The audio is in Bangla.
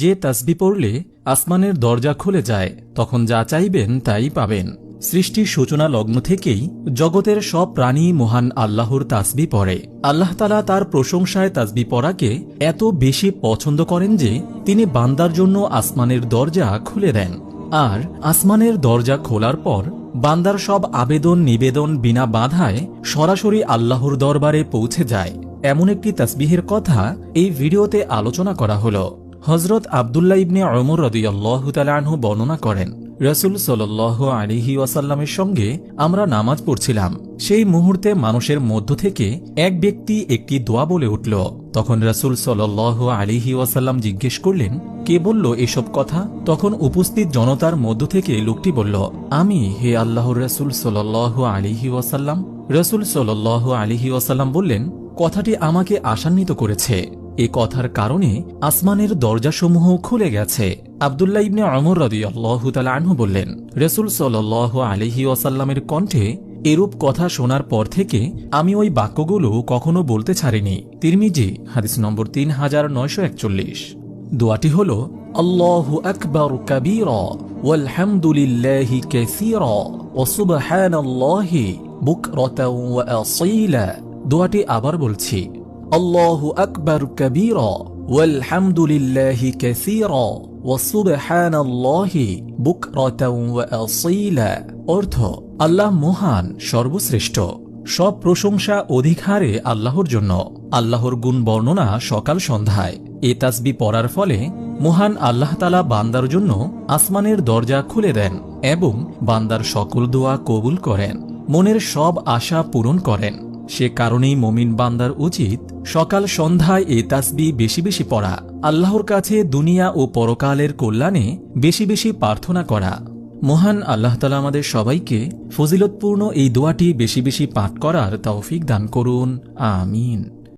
যে তাসবিহ পড়লে আসমানের দরজা খুলে যায়, তখন যা চাইবেন তাই পাবেন। সৃষ্টির সূচনা লগ্ন থেকেই জগতের সব প্রাণী মহান আল্লাহর তাসবিহ পড়ে। আল্লাহ তাআলা তার প্রশংসায় তাসবিহ পড়াকে এত বেশি পছন্দ করেন যে তিনি বান্দার জন্য আসমানের দরজা খুলে দেন। আর আসমানের দরজা খোলার পর বান্দার সব আবেদন নিবেদন বিনা বাধায় সরাসরি আল্লাহর দরবারে পৌঁছে যায়। এমন একটি তাসবিহের কথা এই ভিডিওতে আলোচনা করা হলো। হযরত আব্দুল্লাহ ইবনে উমর রাদিয়াল্লাহু তাআলা আনহু বর্ণনা করেন, রাসূল সাল্লাল্লাহু আলাইহি ওয়াসাল্লামের সঙ্গে আমরা নামাজ পড়ছিলাম। সেই মুহূর্তে মানুষের মধ্য থেকে এক ব্যক্তি একটি দোয়া বলে উঠল। তখন রাসূল সাল্লাল্লাহু আলাইহি ওয়াসাল্লাম জিজ্ঞেস করলেন, কে বলল এসব কথা? তখন উপস্থিত জনতার মধ্য থেকে লোকটি বলল, আমি, হে আল্লাহর রাসূল সাল্লাল্লাহু আলাইহি ওয়াসাল্লাম। রাসূল সাল্লাল্লাহু আলাইহি ওয়াসাল্লাম বললেন, কথাটি আমাকে আশান্বিত করেছে। এ কথার কারণে আসমানের দরজাসমূহ খুলে গেছে। আব্দুল্লাহ ইবনে উমর রাদিয়াল্লাহু তাআলা আনহু বললেন, রাসূল সাল্লাল্লাহু আলাইহি ওয়াসাল্লামের কণ্ঠে এরূপ কথা শোনার পর থেকে আমি ওই বাক্যগুলো কখনো বলতে ছাড়িনি। তিরমিজি হাদিস নম্বর 3941। দোয়াটি হল, আল্লাহু আকবার কাবীরা ওয়াল হামদুলিল্লাহি কাসীরা ওয়া সুবহানাল্লাহি বুকরাতাও ওয়া আসীলা। দোয়াটি আবার বলছি, আল্লাহু আকবার কাবীরা ওয়াল হামদুলিল্লাহি কাসীরা ওয়া সুবহানাল্লাহি বুকরাতাও ওয়া আসীলা। অর্থ, আল্লাহ মহান, সর্বশ্রেষ্ঠ, সব প্রশংসা অধিকারে আল্লাহর জন্য। আল্লাহর গুণ বর্ণনা সকাল সন্ধ্যায়। এ তাসবিহ পড়ার ফলে মহান আল্লাহ তাআলা বান্দার জন্য আসমানের দরজা খুলে দেন এবং বান্দার সকল দোয়া কবুল করেন, মনের সব আশা পূরণ করেন। সে কারণেই মুমিন বান্দার উচিত সকাল সন্ধ্যায় এ তাসবিহ বেশি বেশি পড়া, আল্লাহর কাছে দুনিয়া ও পরকালের কল্যাণে বেশি বেশি প্রার্থনা করা। মহান আল্লাহ তাআলা আমাদের সবাইকে ফজিলতপূর্ণ এই দোয়াটি বেশি বেশি পাঠ করার তৌফিক দান করুন। আমিন।